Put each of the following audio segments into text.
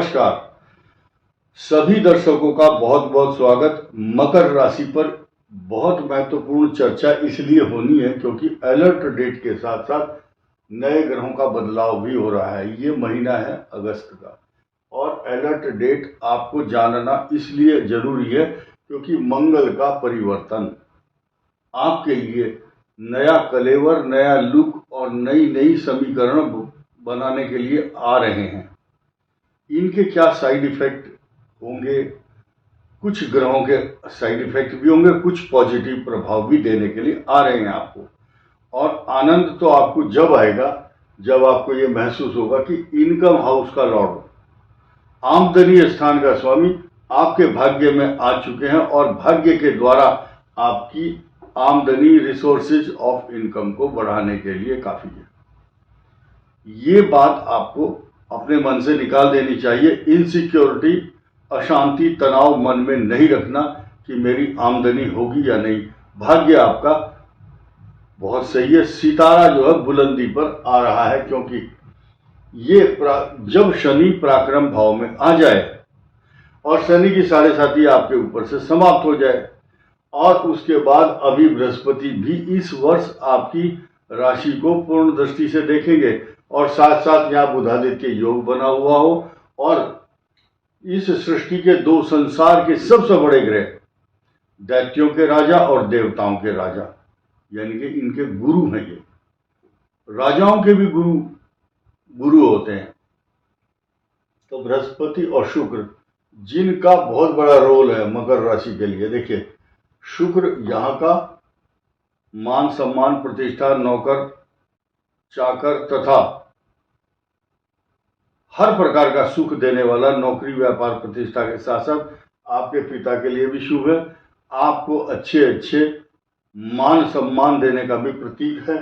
नमस्कार सभी दर्शकों का बहुत बहुत स्वागत। मकर राशि पर बहुत महत्वपूर्ण चर्चा इसलिए होनी है क्योंकि अलर्ट डेट के साथ साथ नए ग्रहों का बदलाव भी हो रहा है। ये महीना है अगस्त का और अलर्ट डेट आपको जानना इसलिए जरूरी है क्योंकि मंगल का परिवर्तन आपके लिए नया कलेवर, नया लुक और नई नई समीकरण बनाने के लिए आ रहे हैं। इनके क्या साइड इफेक्ट होंगे? कुछ ग्रहों के साइड इफेक्ट भी होंगे, कुछ पॉजिटिव प्रभाव भी देने के लिए आ रहे हैं आपको। और आनंद तो आपको जब आएगा जब आपको ये महसूस होगा कि इनकम हाउस का लॉर्ड, आमदनी स्थान का स्वामी आपके भाग्य में आ चुके हैं और भाग्य के द्वारा आपकी आमदनी, रिसोर्सेज ऑफ इनकम को बढ़ाने के लिए काफी है। ये बात आपको अपने मन से निकाल देनी चाहिए। इनसिक्योरिटी, अशांति, तनाव मन में नहीं रखना कि मेरी आमदनी होगी या नहीं। भाग्य आपका बहुत सही है। सितारा जो है बुलंदी पर आ रहा है क्योंकि ये जब शनि पराक्रम भाव में आ जाए और शनि की साढ़े साथी आपके ऊपर से समाप्त हो जाए और उसके बाद अभी बृहस्पति भी इस वर्ष आपकी राशि को पूर्ण दृष्टि से देखेंगे और साथ साथ यहाँ बुधादित्य योग बना हुआ हो और इस सृष्टि के दो संसार के सबसे बड़े ग्रह, दैत्यों के राजा और देवताओं के राजा, यानी कि इनके गुरु हैं। ये राजाओं के भी गुरु होते हैं। तो बृहस्पति और शुक्र, जिनका बहुत बड़ा रोल है मकर राशि के लिए। देखिए, शुक्र यहाँ का मान सम्मान, प्रतिष्ठा, नौकर चाकर तथा हर प्रकार का सुख देने वाला, नौकरी, व्यापार, प्रतिष्ठा के साथ साथ आपके पिता के लिए भी शुभ है। आपको अच्छे अच्छे मान सम्मान देने का भी प्रतीक है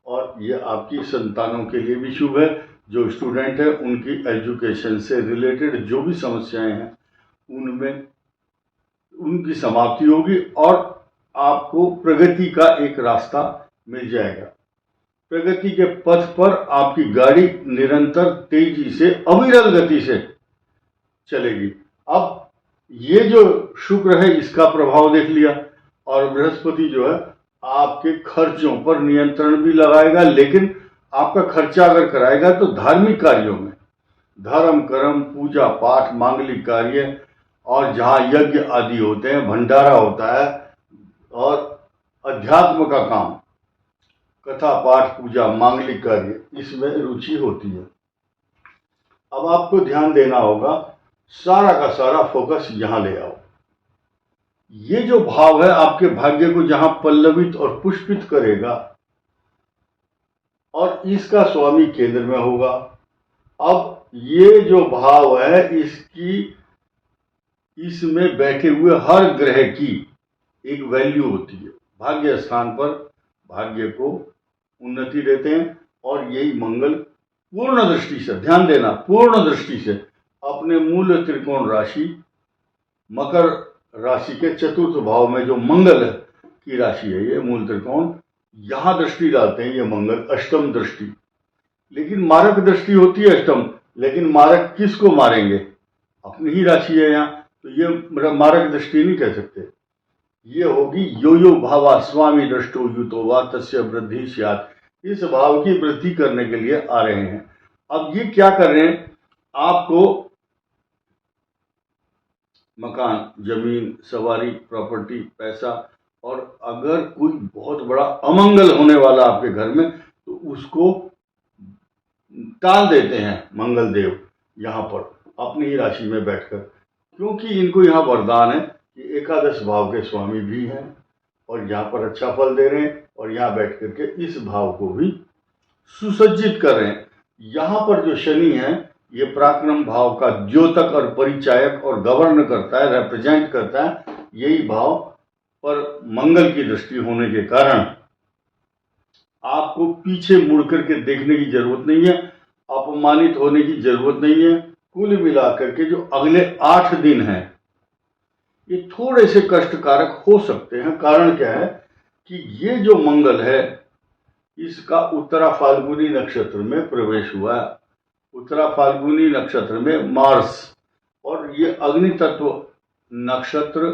और ये आपकी संतानों के लिए भी शुभ है। जो स्टूडेंट है उनकी एजुकेशन से रिलेटेड जो भी समस्याएं हैं उनमें उनकी समाप्ति होगी और आपको प्रगति का एक रास्ता मिल जाएगा। प्रगति के पथ पर आपकी गाड़ी निरंतर तेजी से, अविरल गति से चलेगी। अब ये जो शुक्र है इसका प्रभाव देख लिया और बृहस्पति जो है आपके खर्चों पर नियंत्रण भी लगाएगा, लेकिन आपका खर्चा अगर कराएगा तो धार्मिक कार्यों में, धर्म, कर्म, पूजा पाठ, मांगलिक कार्य और जहाँ यज्ञ आदि होते हैं, भंडारा होता है और अध्यात्म का काम, कथा पाठ, पूजा, मांगलिक कार्य, इसमें रुचि होती है। अब आपको ध्यान देना होगा, सारा का सारा फोकस यहां ले आओ। ये जो भाव है आपके भाग्य को जहां पल्लवित और पुष्पित करेगा और इसका स्वामी केंद्र में होगा। अब ये जो भाव है इसमें बैठे हुए हर ग्रह की एक वैल्यू होती है। भाग्य स्थान पर भाग्य को उन्नति देते हैं और यही मंगल पूर्ण दृष्टि से, ध्यान देना, पूर्ण दृष्टि से अपने मूल त्रिकोण राशि मकर राशि के चतुर्थ भाव में जो मंगल की राशि है, ये मूल त्रिकोण, यहां दृष्टि डालते हैं ये मंगल, अष्टम दृष्टि। लेकिन मारक दृष्टि होती है अष्टम, लेकिन मारक किसको मारेंगे? अपनी ही राशि है यहाँ, तो ये मारक दृष्टि नहीं कह सकते। ये होगी यो यो भावा स्वामी दृष्टो युतो वा तस्य वृद्धि स्यात्। इस भाव की वृद्धि करने के लिए आ रहे हैं। अब ये क्या कर रहे हैं? आपको मकान, जमीन, सवारी, प्रॉपर्टी, पैसा और अगर कोई बहुत बड़ा अमंगल होने वाला आपके घर में तो उसको टाल देते हैं मंगल देव यहाँ पर अपनी ही राशि में बैठकर, क्योंकि इनको यहाँ वरदान है कि एकादश भाव के स्वामी भी हैं और यहाँ पर अच्छा फल दे रहे हैं और यहाँ बैठ करके इस भाव को भी सुसज्जित कर रहे हैं। यहाँ पर जो शनि है ये पराक्रम भाव का द्योतक और परिचायक और गवर्न करता है, रिप्रेजेंट करता है। यही भाव पर मंगल की दृष्टि होने के कारण आपको पीछे मुड़ करके देखने की जरूरत नहीं है, अपमानित होने की जरूरत नहीं है। कुल मिलाकर के जो अगले 8 दिन हैं ये थोड़े से कष्टकारक हो सकते हैं। कारण क्या है कि ये जो मंगल है इसका उत्तरा फाल्गुनी नक्षत्र में प्रवेश हुआ है। उत्तरा फाल्गुनी नक्षत्र में मार्स और ये अग्नि तत्व नक्षत्र,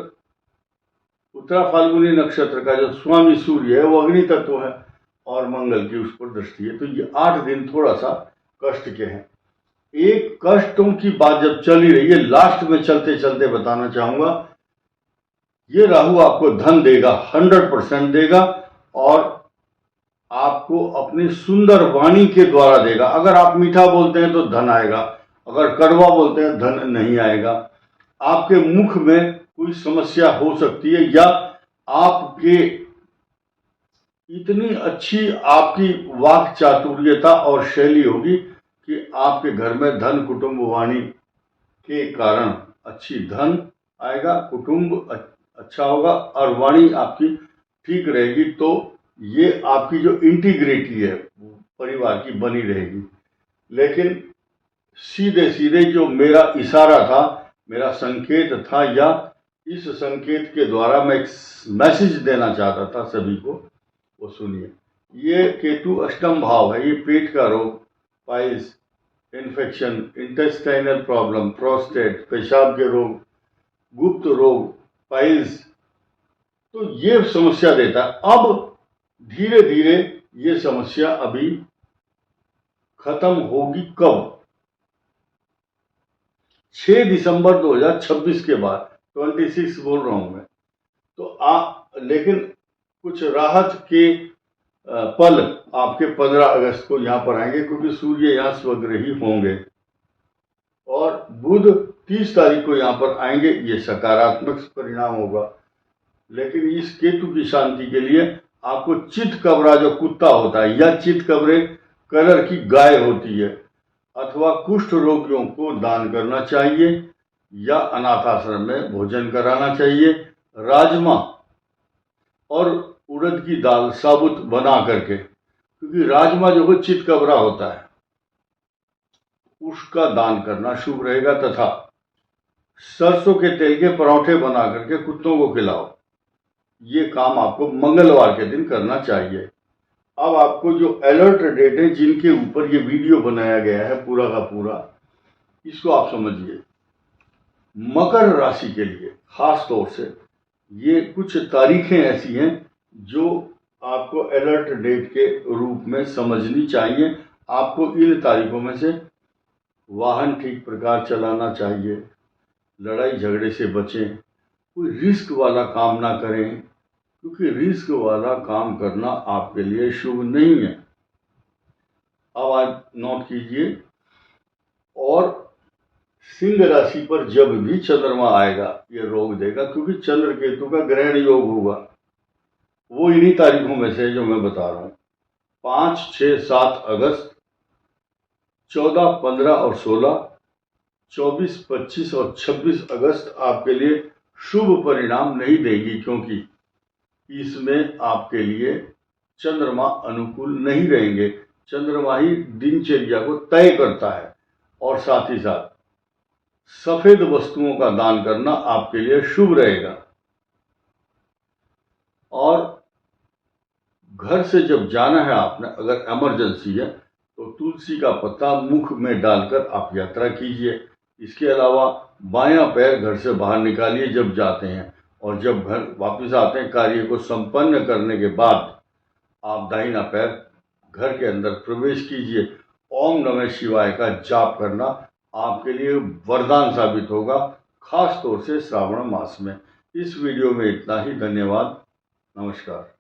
उत्तरा फाल्गुनी नक्षत्र का जो स्वामी सूर्य है वो अग्नि तत्व है और मंगल की उस पर दृष्टि है। तो ये 8 दिन थोड़ा सा कष्ट के हैं। एक कष्टों की बात जब चली रही है, लास्ट में चलते चलते बताना चाहूंगा, ये राहु आपको धन देगा, 100% देगा और आपको अपनी सुंदर वाणी के द्वारा देगा। अगर आप मीठा बोलते हैं तो धन आएगा, अगर कड़वा बोलते हैं धन नहीं आएगा। आपके मुख में कोई समस्या हो सकती है या आपके इतनी अच्छी आपकी वाक चातुर्यता और शैली होगी कि आपके घर में धन कुटुंब वाणी के कारण अच्छी धन आएगा, कुटुंब अच्छा होगा और वाणी आपकी ठीक रहेगी। तो ये आपकी जो इंटीग्रिटी है परिवार की बनी रहेगी। लेकिन सीधे सीधे जो मेरा इशारा था, मेरा संकेत था, या इस संकेत के द्वारा मैं एक मैसेज देना चाहता था सभी को, वो सुनिए। ये केतु अष्टम भाव है, ये पेट का रोग, piles, infection, intestinal problem, prostate, पेशाब के रोग, गुप्त रोग, पाइल्स, तो ये समस्या देता है। अब धीरे धीरे ये समस्या अभी खत्म होगी कब? 6 दिसंबर 2026 के बाद, 26 बोल रहा हूं मैं। तो लेकिन कुछ राहत के पल आपके 15 अगस्त को यहां पर आएंगे, क्योंकि सूर्य यहां स्वग्रही होंगे और बुध 30 तारीख को यहां पर आएंगे। ये सकारात्मक परिणाम होगा। लेकिन इस केतु की शांति के लिए आपको चितकबरा जो कुत्ता होता है या चितकबरे कलर की गाय होती है अथवा कुष्ठ रोगियों को दान करना चाहिए या अनाथ आश्रम में भोजन कराना चाहिए। राजमा और उड़द की दाल साबुत बना करके, क्योंकि राजमा जो है चितकबरा होता है, उसका दान करना शुभ रहेगा। तथा सरसों के तेल के पराठे बना करके कुत्तों को खिलाओ। ये काम आपको मंगलवार के दिन करना चाहिए। अब आपको जो अलर्ट डेट है जिनके ऊपर ये वीडियो बनाया गया है पूरा का पूरा, इसको आप समझिए। मकर राशि के लिए खास तौर से ये कुछ तारीखें ऐसी हैं जो आपको अलर्ट डेट के रूप में समझनी चाहिए। आपको इन तारीखों में से वाहन ठीक प्रकार चलाना चाहिए, लड़ाई झगड़े से बचें, कोई रिस्क वाला काम ना करें, क्योंकि रिस्क वाला काम करना आपके लिए शुभ नहीं है। अब आज नोट कीजिए। और सिंह राशि पर जब भी चंद्रमा आएगा ये रोग देगा, क्योंकि चंद्र केतु का ग्रहण योग होगा। वो इन्हीं तारीखों में से जो मैं बता रहा हूं, 5, 6, 7 अगस्त, 14, 15 और 16, 24, 25 और 26 अगस्त आपके लिए शुभ परिणाम नहीं देगी, क्योंकि इसमें आपके लिए चंद्रमा अनुकूल नहीं रहेंगे। चंद्रमा ही दिनचर्या को तय करता है और साथ ही साथ सफेद वस्तुओं का दान करना आपके लिए शुभ रहेगा। और घर से जब जाना है आपने, अगर इमरजेंसी है तो तुलसी का पत्ता मुख में डालकर आप यात्रा कीजिए। इसके अलावा बायां पैर घर से बाहर निकालिए जब जाते हैं, और जब घर वापस आते हैं कार्य को संपन्न करने के बाद आप दाहिना पैर घर के अंदर प्रवेश कीजिए। ओम नमः शिवाय का जाप करना आपके लिए वरदान साबित होगा, खास तौर से श्रावण मास में। इस वीडियो में इतना ही। धन्यवाद, नमस्कार।